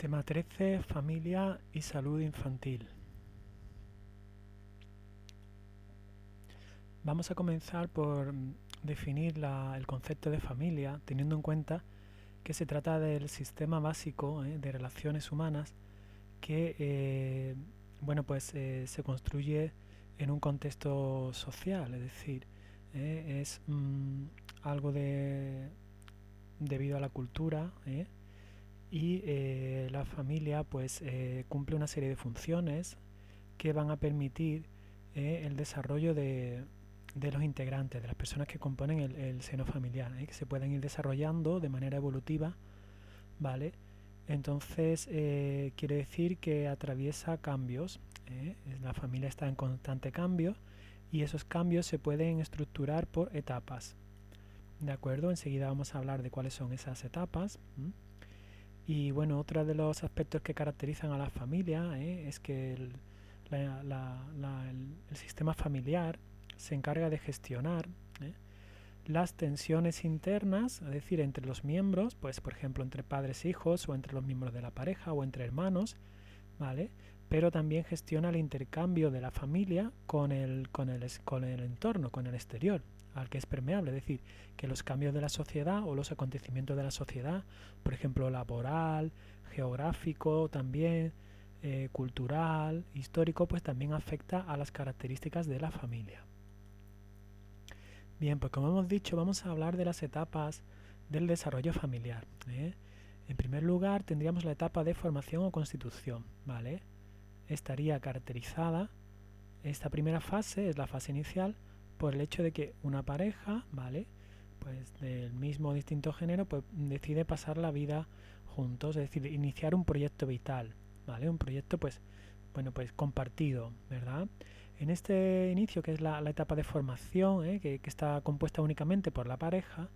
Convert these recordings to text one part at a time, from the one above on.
Tema 13, familia y salud infantil. Vamos a comenzar por definir el concepto de familia, teniendo en cuenta que se trata del sistema básico de relaciones humanas que se construye en un contexto social, es decir, es algo debido a la cultura, y la familia cumple una serie de funciones que van a permitir el desarrollo de los integrantes, de las personas que componen el seno familiar, que se pueden ir desarrollando de manera evolutiva, ¿vale? Entonces quiere decir que atraviesa cambios, la familia está en constante cambio y esos cambios se pueden estructurar por etapas, ¿de acuerdo? Enseguida vamos a hablar de cuáles son esas etapas. Y bueno, otro de los aspectos que caracterizan a la familia es que el sistema familiar se encarga de gestionar las tensiones internas, es decir, entre los miembros, pues por ejemplo entre padres e hijos, o entre los miembros de la pareja, o entre hermanos, ¿vale? Pero también gestiona el intercambio de la familia con el entorno, con el exterior, al que es permeable, es decir, que los cambios de la sociedad o los acontecimientos de la sociedad, por ejemplo laboral, geográfico también, cultural, histórico, pues también afecta a las características de la familia. Bien, pues como hemos dicho, vamos a hablar de las etapas del desarrollo familiar. En primer lugar, tendríamos la etapa de formación o constitución, ¿vale? Estaría caracterizada, esta primera fase es la fase inicial, por el hecho de que una pareja, ¿vale?, pues del mismo o distinto género, pues decide pasar la vida juntos, es decir, iniciar un proyecto vital, ¿vale? Un proyecto pues compartido, ¿verdad? En este inicio, que es la etapa de formación, que está compuesta únicamente por la pareja,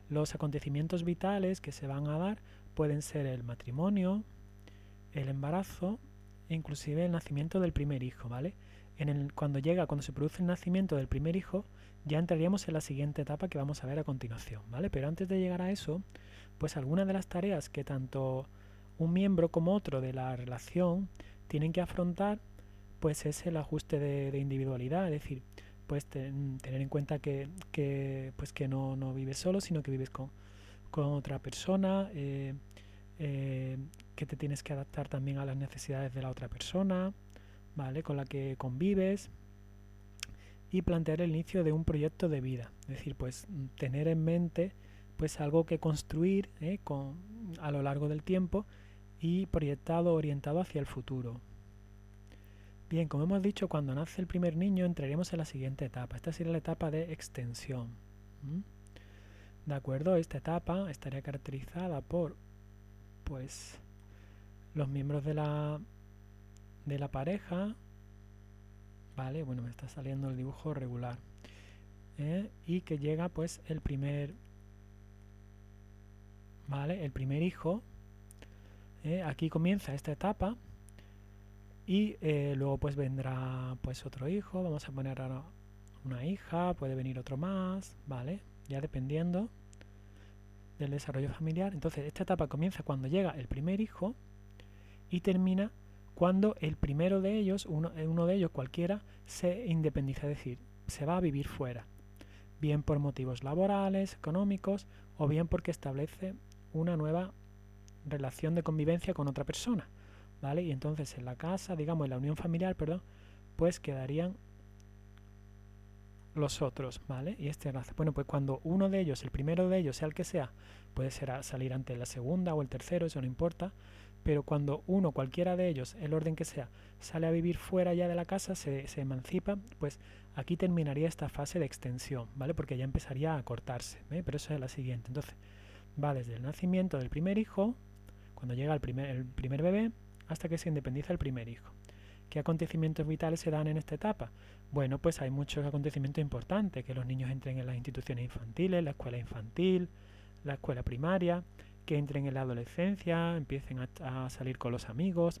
los acontecimientos vitales que se van a dar pueden ser el matrimonio, el embarazo e inclusive el nacimiento del primer hijo, ¿vale? Cuando se produce el nacimiento del primer hijo, ya entraríamos en la siguiente etapa que vamos a ver a continuación, ¿vale? Pero antes de llegar a eso, pues algunas de las tareas que tanto un miembro como otro de la relación tienen que afrontar, pues es el ajuste de individualidad, es decir, pues tener en cuenta que no vives solo, sino que vives con otra persona, que te tienes que adaptar también a las necesidades de la otra persona, ¿vale?, con la que convives, y plantear el inicio de un proyecto de vida, es decir, pues tener en mente pues algo que construir a lo largo del tiempo y orientado hacia el futuro. Bien, como hemos dicho, cuando nace el primer niño entraremos en la siguiente etapa. Esta sería la etapa de extensión. ¿De acuerdo? Esta etapa estaría caracterizada por pues los miembros de la pareja, ¿vale? Bueno, me está saliendo el dibujo regular. Y que llega pues el primer hijo. Aquí comienza esta etapa. Y luego pues vendrá pues otro hijo, vamos a poner ahora una hija, puede venir otro más, ¿vale? Ya dependiendo del desarrollo familiar. Entonces esta etapa comienza cuando llega el primer hijo y termina cuando el primero de ellos, uno de ellos cualquiera, se independiza, es decir, se va a vivir fuera, bien por motivos laborales, económicos, o bien porque establece una nueva relación de convivencia con otra persona, ¿vale? Y entonces en la casa, digamos en la unión familiar, pues quedarían los otros, ¿vale? Y bueno, pues cuando uno de ellos, el primero de ellos, sea el que sea, puede ser salir ante la segunda o el tercero, eso no importa, pero cuando cualquiera de ellos, el orden que sea, sale a vivir fuera ya de la casa, se emancipa, pues aquí terminaría esta fase de extensión, ¿vale? Porque ya empezaría a cortarse, pero eso es la siguiente. Entonces va desde el nacimiento del primer hijo, cuando llega el primer bebé, hasta que se independiza el primer hijo. ¿Qué acontecimientos vitales se dan en esta etapa? Bueno, pues hay muchos acontecimientos importantes, que los niños entren en las instituciones infantiles, la escuela infantil, la escuela primaria, que entren en la adolescencia, empiecen a salir con los amigos,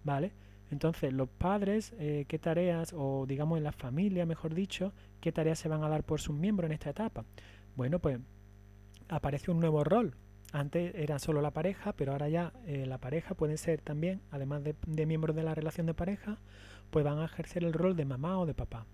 ¿vale? Entonces, los padres, ¿qué tareas, o digamos en la familia, mejor dicho, qué tareas se van a dar por sus miembros en esta etapa? Bueno, pues aparece un nuevo rol, Antes era solo la pareja, pero ahora ya la pareja puede ser también, además de miembros de la relación de pareja, pues van a ejercer el rol de mamá o de papá.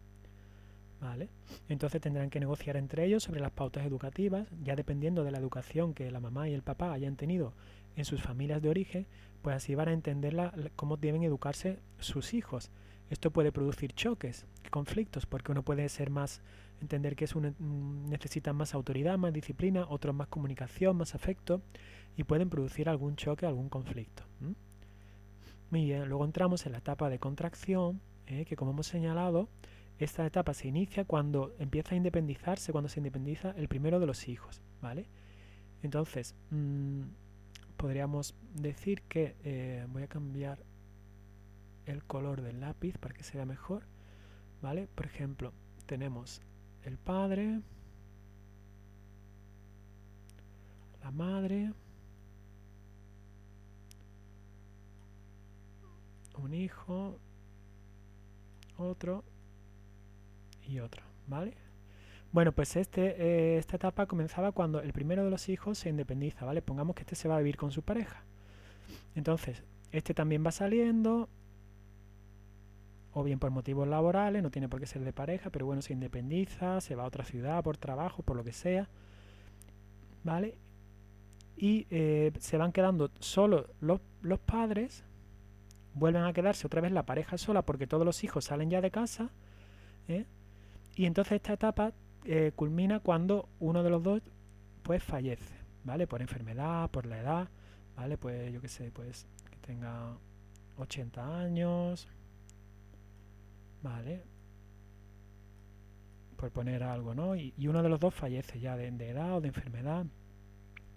¿Vale? Entonces tendrán que negociar entre ellos sobre las pautas educativas, ya dependiendo de la educación que la mamá y el papá hayan tenido en sus familias de origen, pues así van a entender cómo deben educarse sus hijos. Esto puede producir choques, conflictos, porque uno puede ser más, entender que necesitan más autoridad, más disciplina, otros más comunicación, más afecto, y pueden producir algún choque, algún conflicto. Muy bien, luego entramos en la etapa de contracción, que como hemos señalado, esta etapa se inicia cuando empieza a independizarse, cuando se independiza el primero de los hijos, ¿vale? Entonces, podríamos decir que voy a cambiar el color del lápiz para que se vea mejor, ¿vale? Por ejemplo, tenemos el padre, la madre, un hijo, otro y otro, ¿vale? Bueno, pues esta etapa comenzaba cuando el primero de los hijos se independiza, ¿vale? Pongamos que este se va a vivir con su pareja. Entonces, este también va saliendo, o bien por motivos laborales, no tiene por qué ser de pareja, pero bueno, se independiza, se va a otra ciudad por trabajo, por lo que sea, ¿vale? Y se van quedando solo los padres, vuelven a quedarse otra vez la pareja sola porque todos los hijos salen ya de casa, y entonces esta etapa culmina cuando uno de los dos pues fallece, ¿vale? Por enfermedad, por la edad, ¿vale? Pues yo qué sé, pues que tenga 80 años, ¿vale? Por poner algo, ¿no? Y uno de los dos fallece ya de edad o de enfermedad,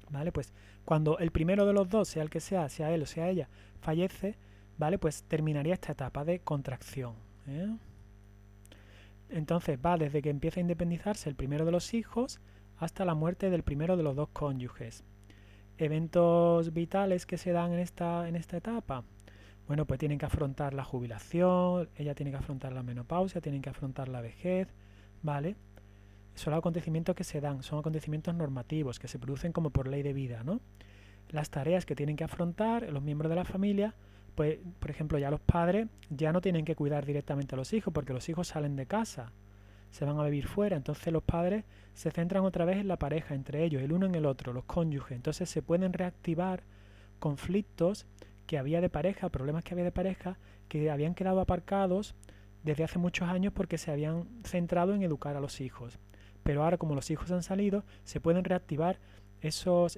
¿vale? Pues cuando el primero de los dos, sea el que sea él o sea ella, fallece, ¿vale? Pues terminaría esta etapa de contracción, Entonces va desde que empieza a independizarse el primero de los hijos hasta la muerte del primero de los dos cónyuges. Eventos vitales que se dan en esta etapa. Bueno, pues tienen que afrontar la jubilación, ella tiene que afrontar la menopausia, tienen que afrontar la vejez, ¿vale? Son acontecimientos que se dan, son acontecimientos normativos que se producen como por ley de vida, ¿no? Las tareas que tienen que afrontar los miembros de la familia, pues, por ejemplo, ya los padres ya no tienen que cuidar directamente a los hijos porque los hijos salen de casa, se van a vivir fuera, entonces los padres se centran otra vez en la pareja, entre ellos, el uno en el otro, los cónyuges, entonces se pueden reactivar conflictos que había de pareja, problemas que había de pareja, que habían quedado aparcados desde hace muchos años porque se habían centrado en educar a los hijos. Pero ahora, como los hijos han salido, se pueden reactivar esos,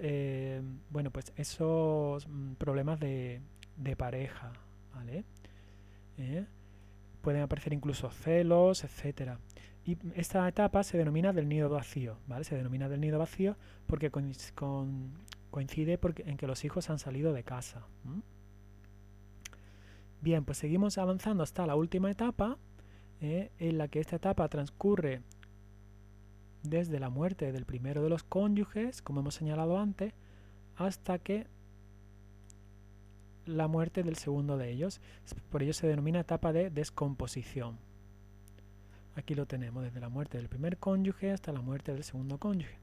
esos problemas de pareja, ¿vale? Pueden aparecer incluso celos, etcétera. Y esta etapa se denomina del nido vacío, ¿vale? Se denomina del nido vacío porque coincide en que los hijos han salido de casa. Bien, pues seguimos avanzando hasta la última etapa, en la que esta etapa transcurre desde la muerte del primero de los cónyuges, como hemos señalado antes, hasta que la muerte del segundo de ellos. Por ello se denomina etapa de descomposición. Aquí lo tenemos, desde la muerte del primer cónyuge hasta la muerte del segundo cónyuge.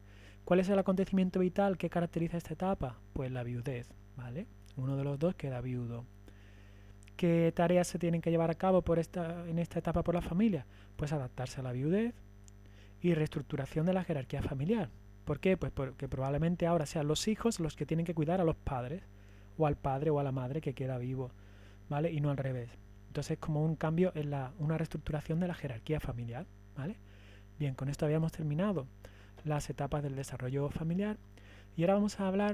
¿Cuál es el acontecimiento vital que caracteriza esta etapa? Pues la viudez, ¿vale? Uno de los dos queda viudo. ¿Qué tareas se tienen que llevar a cabo en esta etapa por la familia? Pues adaptarse a la viudez y reestructuración de la jerarquía familiar. ¿Por qué? Pues porque probablemente ahora sean los hijos los que tienen que cuidar a los padres, o al padre o a la madre que queda vivo, ¿vale? Y no al revés. Entonces es como un cambio en una reestructuración de la jerarquía familiar, ¿vale? Bien, con esto habíamos terminado las etapas del desarrollo familiar y ahora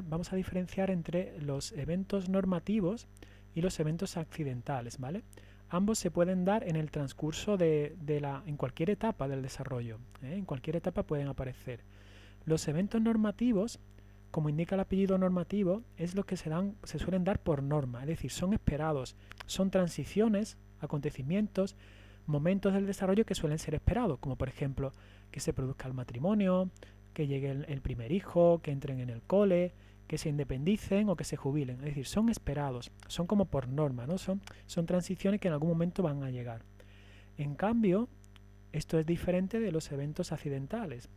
vamos a diferenciar entre los eventos normativos y los eventos accidentales, ¿vale? Ambos se pueden dar en el transcurso en cualquier etapa del desarrollo, en cualquier etapa pueden aparecer. Los eventos normativos, como indica el apellido normativo, es lo que se suelen dar por norma, es decir, son esperados, son transiciones, acontecimientos, momentos del desarrollo que suelen ser esperados, como por ejemplo que se produzca el matrimonio, que llegue el primer hijo, que entren en el cole, que se independicen o que se jubilen, es decir, son esperados, son como por norma, ¿no? Son transiciones que en algún momento van a llegar. En cambio, esto es diferente de los eventos accidentales,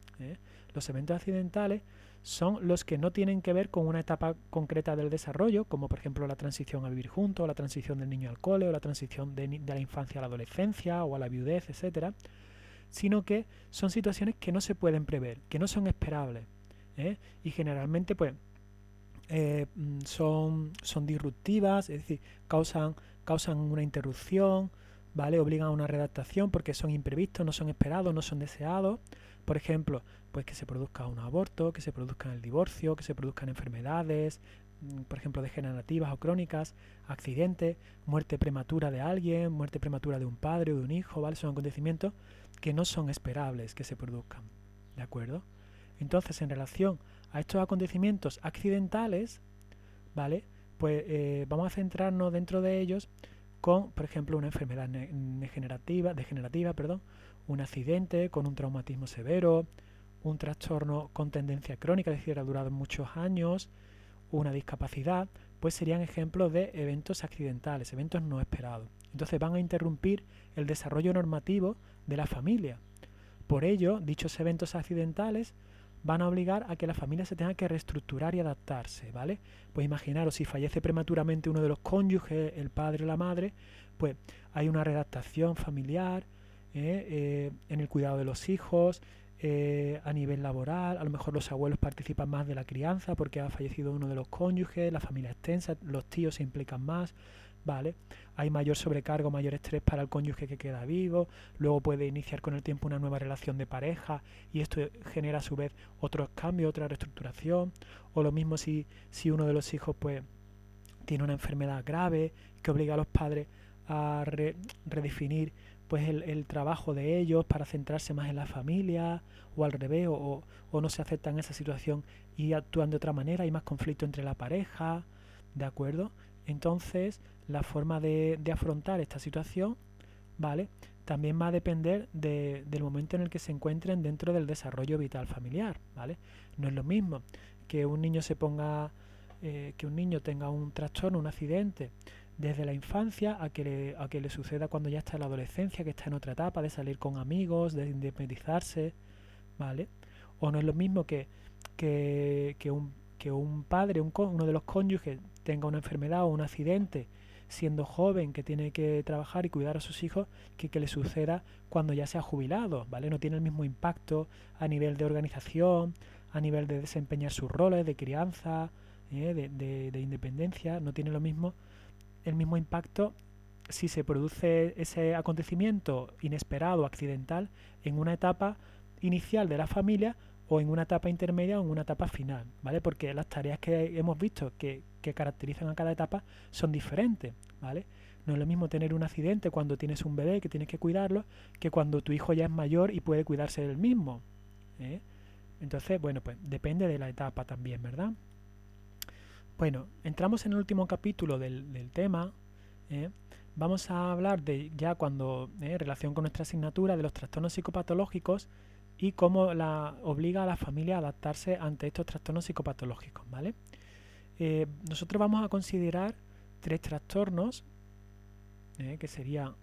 Los eventos accidentales son los que no tienen que ver con una etapa concreta del desarrollo, como por ejemplo la transición a vivir juntos, la transición del niño al cole, o la transición de la infancia a la adolescencia o a la viudez, etcétera, sino que son situaciones que no se pueden prever, que no son esperables, ¿eh? Y generalmente pues son disruptivas, es decir, causan una interrupción, ¿vale? Obligan a una readaptación porque son imprevistos, no son esperados, no son deseados. Por ejemplo, pues que se produzca un aborto, que se produzca el divorcio, que se produzcan enfermedades, por ejemplo, degenerativas o crónicas, accidentes, muerte prematura de alguien, muerte prematura de un padre o de un hijo, ¿vale? Son acontecimientos que no son esperables que se produzcan, ¿de acuerdo? Entonces, en relación a estos acontecimientos accidentales, ¿vale? Pues vamos a centrarnos dentro de ellos con, por ejemplo, una enfermedad degenerativa, perdón, un accidente con un traumatismo severo, un trastorno con tendencia crónica, es decir, ha durado muchos años, una discapacidad, pues serían ejemplos de eventos accidentales, eventos no esperados. Entonces van a interrumpir el desarrollo normativo de la familia. Por ello, dichos eventos accidentales van a obligar a que la familia se tenga que reestructurar y adaptarse, ¿vale? Pues imaginaros, si fallece prematuramente uno de los cónyuges, el padre o la madre, pues hay una readaptación familiar en el cuidado de los hijos, a nivel laboral, a lo mejor los abuelos participan más de la crianza porque ha fallecido uno de los cónyuges, la familia extensa, los tíos se implican más, ¿vale? Hay mayor sobrecargo, mayor estrés para el cónyuge que queda vivo, luego puede iniciar con el tiempo una nueva relación de pareja y esto genera a su vez otros cambios, otra reestructuración, o lo mismo si uno de los hijos pues tiene una enfermedad grave que obliga a los padres a redefinir pues el trabajo de ellos para centrarse más en la familia o al revés o no se aceptan esa situación y actúan de otra manera, hay más conflicto entre la pareja, ¿de acuerdo? Entonces la forma de afrontar esta situación, ¿vale? También va a depender del momento en el que se encuentren dentro del desarrollo vital familiar, ¿vale? No es lo mismo que un niño que un niño tenga un trastorno, un accidente desde la infancia a que le suceda cuando ya está en la adolescencia, que está en otra etapa de salir con amigos, de independizarse, ¿vale? O no es lo mismo que un padre, uno de los cónyuges tenga una enfermedad o un accidente siendo joven, que tiene que trabajar y cuidar a sus hijos, que le suceda cuando ya sea jubilado, ¿vale? No tiene el mismo impacto a nivel de organización, a nivel de desempeñar sus roles de crianza, de independencia, no tiene el mismo impacto si se produce ese acontecimiento inesperado, accidental, en una etapa inicial de la familia o en una etapa intermedia o en una etapa final, ¿vale? Porque las tareas que hemos visto que caracterizan a cada etapa son diferentes, ¿vale? No es lo mismo tener un accidente cuando tienes un bebé que tienes que cuidarlo que cuando tu hijo ya es mayor y puede cuidarse del mismo, ¿eh? Entonces, bueno, pues depende de la etapa también, ¿verdad? Bueno, entramos en el último capítulo del tema. ¿eh? Vamos a hablar de ya cuando, en relación con nuestra asignatura, de los trastornos psicopatológicos y cómo obliga a la familia a adaptarse ante estos trastornos psicopatológicos, ¿vale? Nosotros vamos a considerar 3 trastornos, que serían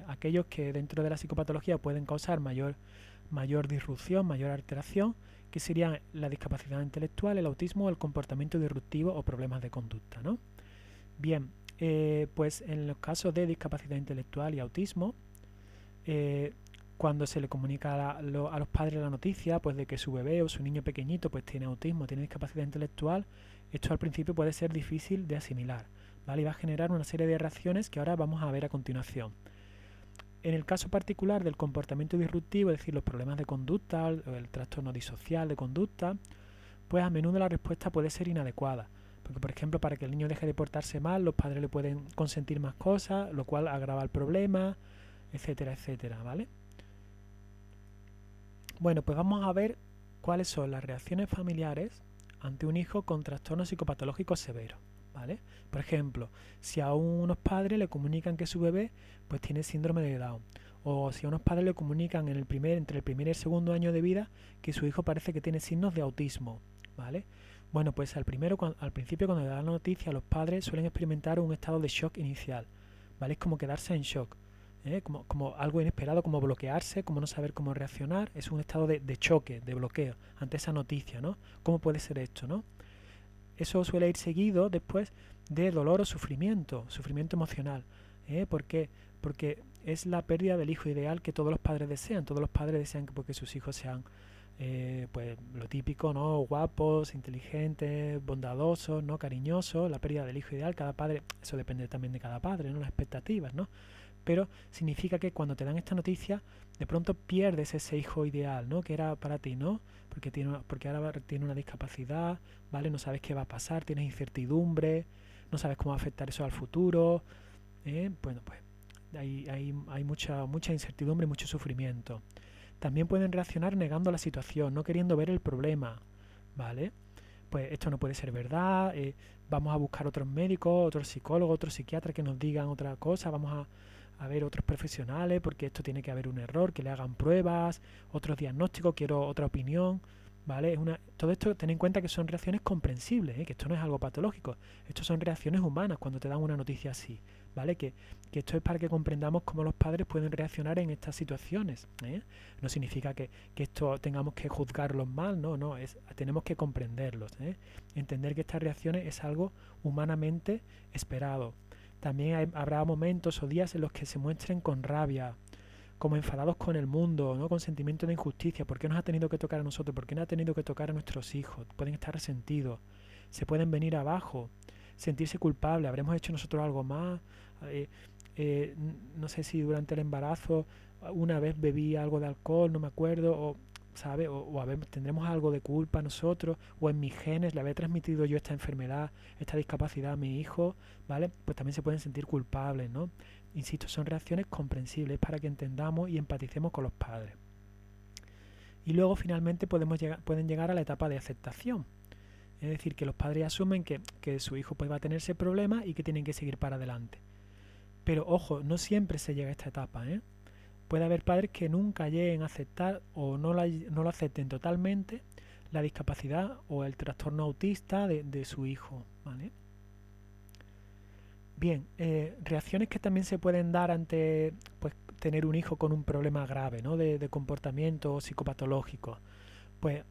aquellos que dentro de la psicopatología pueden causar mayor disrupción, mayor alteración, que serían la discapacidad intelectual, el autismo, el comportamiento disruptivo o problemas de conducta, ¿no? Bien, pues en los casos de discapacidad intelectual y autismo, cuando se le comunica a los padres la noticia pues de que su bebé o su niño pequeñito pues tiene autismo, tiene discapacidad intelectual, esto al principio puede ser difícil de asimilar, ¿vale? Y va a generar una serie de reacciones que ahora vamos a ver a continuación. En el caso particular del comportamiento disruptivo, es decir, los problemas de conducta o el trastorno disocial de conducta, pues a menudo la respuesta puede ser inadecuada. Porque, por ejemplo, para que el niño deje de portarse mal, los padres le pueden consentir más cosas, lo cual agrava el problema, etcétera, etcétera, ¿vale? Bueno, pues vamos a ver cuáles son las reacciones familiares ante un hijo con trastornos psicopatológicos severos, ¿vale? Por ejemplo, si a unos padres le comunican que su bebé pues tiene síndrome de Down, o si a unos padres le comunican entre el primer y el segundo año de vida que su hijo parece que tiene signos de autismo, ¿vale? Bueno, pues al principio cuando le dan la noticia, los padres suelen experimentar un estado de shock inicial, ¿vale? Es como quedarse en shock, como algo inesperado, como bloquearse, como no saber cómo reaccionar. Es un estado de choque, de bloqueo ante esa noticia, ¿no? ¿Cómo puede ser esto, no? Eso suele ir seguido después de dolor o sufrimiento emocional. ¿Por qué? Porque es la pérdida del hijo ideal que todos los padres desean. Todos los padres desean que sus hijos sean, pues lo típico, ¿no? Guapos, inteligentes, bondadosos, ¿no? Cariñosos. La pérdida del hijo ideal, cada padre, eso depende también de cada padre, ¿no? Las expectativas, ¿no? Pero significa que cuando te dan esta noticia, de pronto pierdes ese hijo ideal, ¿no? Que era para ti, ¿no? Porque ahora tiene una discapacidad, ¿vale? No sabes qué va a pasar, tienes incertidumbre, no sabes cómo va a afectar eso al futuro. Bueno, pues hay mucha incertidumbre y mucho sufrimiento. También pueden reaccionar negando la situación, no queriendo ver el problema, ¿vale? Pues esto no puede ser verdad, vamos a buscar otros médicos, otros psicólogos, otros psiquiatras que nos digan otra cosa, vamos a ver otros profesionales porque esto tiene que haber un error, que le hagan pruebas, otros diagnósticos, quiero otra opinión, ¿vale? Todo esto ten en cuenta que son reacciones comprensibles, que esto no es algo patológico, esto son reacciones humanas cuando te dan una noticia así, ¿vale? Que esto es para que comprendamos cómo los padres pueden reaccionar en estas situaciones, ¿eh? No significa que esto tengamos que juzgarlos mal, no, tenemos que comprenderlos, ¿eh? Entender que estas reacciones es algo humanamente esperado. También habrá momentos o días en los que se muestren con rabia, como enfadados con el mundo, ¿no? Con sentimiento de injusticia. ¿Por qué nos ha tenido que tocar a nosotros? ¿Por qué no ha tenido que tocar a nuestros hijos? Pueden estar resentidos, se pueden venir abajo, sentirse culpables. ¿Habremos hecho nosotros algo más? No sé si durante el embarazo una vez bebí algo de alcohol, no me acuerdo, o ¿sabe? O a ver, tendremos algo de culpa nosotros, o en mis genes le habré transmitido yo esta enfermedad, esta discapacidad a mi hijo, ¿vale? Pues también se pueden sentir culpables, ¿no? Insisto, son reacciones comprensibles para que entendamos y empaticemos con los padres. Y luego finalmente pueden llegar a la etapa de aceptación. Es decir, que los padres asumen que su hijo pues va a tener ese problema y que tienen que seguir para adelante. Pero ojo, no siempre se llega a esta etapa, ¿eh? Puede haber padres que nunca lleguen a aceptar o no lo acepten totalmente la discapacidad o el trastorno autista de su hijo, ¿vale? Bien, reacciones que también se pueden dar ante pues, tener un hijo con un problema grave, ¿no? de comportamiento psicopatológico. Pues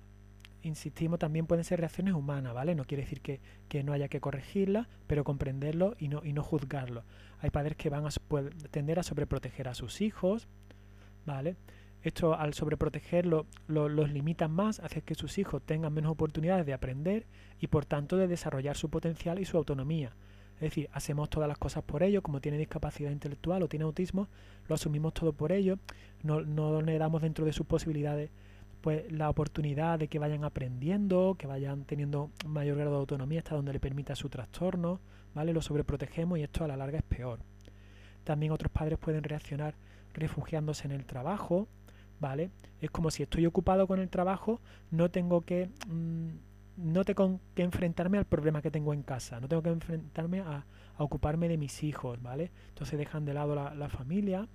insistimos, también pueden ser reacciones humanas, ¿vale? No quiere decir que no haya que corregirlas, pero comprenderlo y no juzgarlo. Hay padres que van a tender a sobreproteger a sus hijos, ¿vale? Esto al sobreprotegerlo los limitan más, hace que sus hijos tengan menos oportunidades de aprender y por tanto de desarrollar su potencial y su autonomía. Es decir, hacemos todas las cosas por ello, como tiene discapacidad intelectual o tiene autismo, lo asumimos todo por ello, no le damos dentro de sus posibilidades pues la oportunidad de que vayan aprendiendo, que vayan teniendo mayor grado de autonomía hasta donde le permita su trastorno, ¿vale? Lo sobreprotegemos y esto a la larga es peor. También otros padres pueden reaccionar refugiándose en el trabajo, ¿vale? Es como si estoy ocupado con el trabajo, no tengo que enfrentarme al problema que tengo en casa, no tengo que enfrentarme a ocuparme de mis hijos, ¿vale? Entonces dejan de lado la familia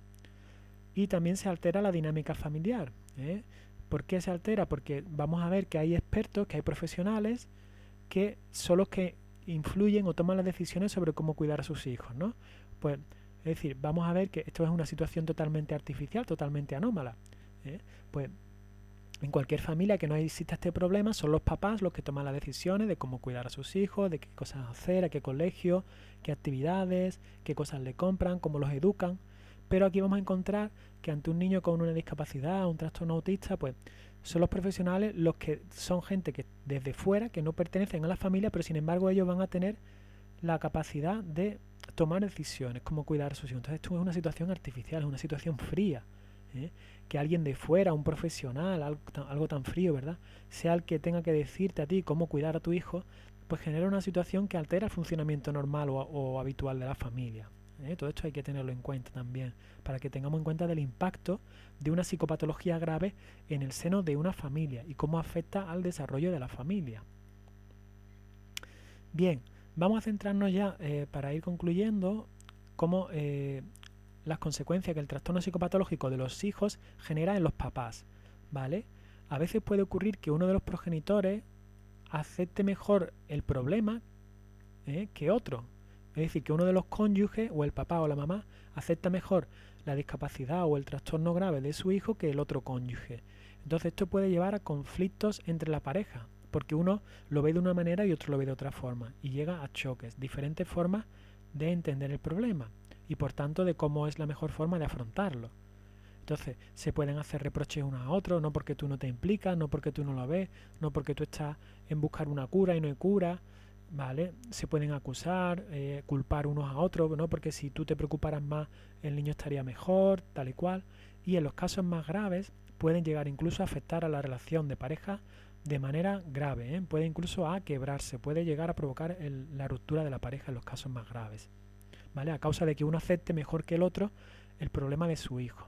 y también se altera la dinámica familiar, ¿eh? ¿Por qué se altera? Porque vamos a ver que hay expertos, que hay profesionales que son los que influyen o toman las decisiones sobre cómo cuidar a sus hijos, ¿no? Pues, es decir, vamos a ver que esto es una situación totalmente artificial, totalmente anómala, ¿eh? Pues en cualquier familia que no exista este problema, son los papás los que toman las decisiones de cómo cuidar a sus hijos, de qué cosas hacer, a qué colegio, qué actividades, qué cosas le compran, cómo los educan. Pero aquí vamos a encontrar que ante un niño con una discapacidad, un trastorno autista, pues son los profesionales los que son gente que desde fuera, que no pertenecen a la familia, pero sin embargo ellos van a tener la capacidad de tomar decisiones, cómo cuidar a sus hijos. Entonces esto es una situación artificial, es una situación fría, ¿eh? Que alguien de fuera, un profesional, algo tan frío, ¿verdad?, sea el que tenga que decirte a ti cómo cuidar a tu hijo, pues genera una situación que altera el funcionamiento normal o habitual de la familia. Todo esto hay que tenerlo en cuenta también, para que tengamos en cuenta del impacto de una psicopatología grave en el seno de una familia y cómo afecta al desarrollo de la familia. Bien, vamos a centrarnos ya, para ir concluyendo, cómo las consecuencias que el trastorno psicopatológico de los hijos genera en los papás, ¿vale? A veces puede ocurrir que uno de los progenitores acepte mejor el problema que otro, Es decir, que uno de los cónyuges, o el papá o la mamá, acepta mejor la discapacidad o el trastorno grave de su hijo que el otro cónyuge. Entonces esto puede llevar a conflictos entre la pareja, porque uno lo ve de una manera y otro lo ve de otra forma, y llega a choques, diferentes formas de entender el problema, y por tanto de cómo es la mejor forma de afrontarlo. Entonces se pueden hacer reproches unos a otros, no porque tú no te implicas, no porque tú no lo ves, no porque tú estás en buscar una cura y no hay cura, ¿vale? Se pueden acusar, culpar unos a otros, ¿no? Porque si tú te preocuparas más, el niño estaría mejor, tal y cual. Y en los casos más graves pueden llegar incluso a afectar a la relación de pareja de manera grave, ¿eh? Puede incluso a quebrarse, puede llegar a provocar la ruptura de la pareja en los casos más graves, ¿vale? A causa de que uno acepte mejor que el otro el problema de su hijo.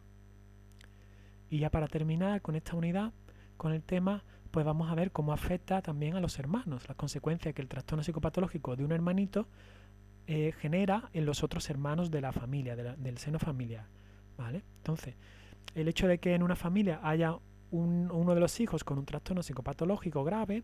Y ya para terminar con esta unidad, con el tema, pues vamos a ver cómo afecta también a los hermanos, las consecuencias que el trastorno psicopatológico de un hermanito genera en los otros hermanos de la familia, del seno familiar, ¿vale? Entonces, el hecho de que en una familia haya uno de los hijos con un trastorno psicopatológico grave,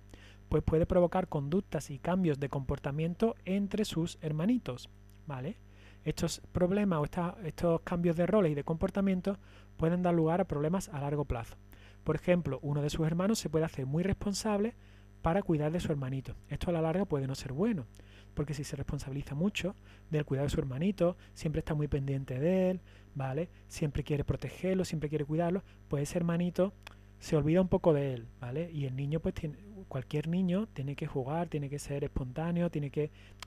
pues puede provocar conductas y cambios de comportamiento entre sus hermanitos, ¿vale? Estos problemas o estos cambios de roles y de comportamiento pueden dar lugar a problemas a largo plazo. Por ejemplo, uno de sus hermanos se puede hacer muy responsable para cuidar de su hermanito. Esto a la larga puede no ser bueno, porque si se responsabiliza mucho del cuidado de su hermanito, siempre está muy pendiente de él, ¿vale? Siempre quiere protegerlo, siempre quiere cuidarlo, pues ese hermanito se olvida un poco de él, ¿vale? Y el niño, pues cualquier niño tiene que jugar, tiene que ser espontáneo,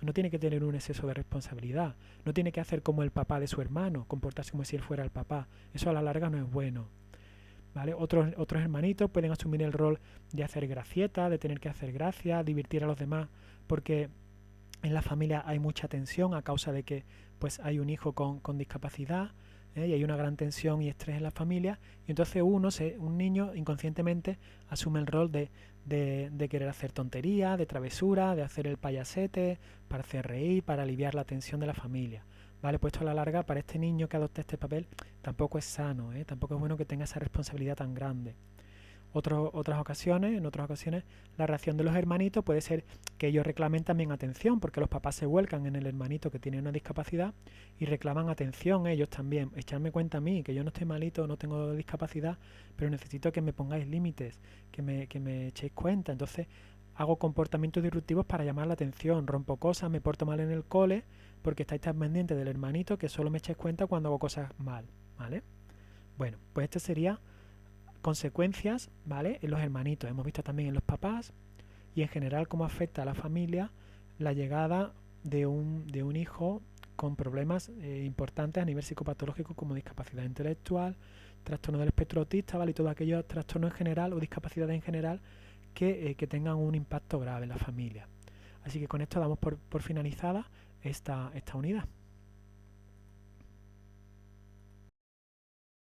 no tiene que tener un exceso de responsabilidad, no tiene que hacer como el papá de su hermano, comportarse como si él fuera el papá. Eso a la larga no es bueno, ¿vale? Otros hermanitos pueden asumir el rol de hacer gracieta, de tener que hacer gracia, divertir a los demás, porque en la familia hay mucha tensión a causa de que pues hay un hijo con discapacidad, y hay una gran tensión y estrés en la familia, y entonces un niño inconscientemente asume el rol de querer hacer tonterías, de travesura, de hacer el payasete, para hacer reír, para aliviar la tensión de la familia. ¿Vale? Puesto a la larga, para este niño que adopta este papel, tampoco es sano, tampoco es bueno que tenga esa responsabilidad tan grande. En otras ocasiones, la reacción de los hermanitos puede ser que ellos reclamen también atención, porque los papás se vuelcan en el hermanito que tiene una discapacidad y reclaman atención ellos también. Echarme cuenta a mí, que yo no estoy malito, no tengo discapacidad, pero necesito que me pongáis límites, que me echéis cuenta. Entonces, hago comportamientos disruptivos para llamar la atención, rompo cosas, me porto mal en el cole, porque estáis tan pendientes del hermanito que solo me echáis cuenta cuando hago cosas mal, ¿vale? Bueno, pues este sería consecuencias, ¿vale? En los hermanitos. Hemos visto también en los papás y en general cómo afecta a la familia la llegada de un hijo con problemas importantes a nivel psicopatológico como discapacidad intelectual, trastorno del espectro autista, ¿vale? Y todos aquellos trastornos en general o discapacidades en general que tengan un impacto grave en la familia. Así que con esto damos por finalizada esta unidad.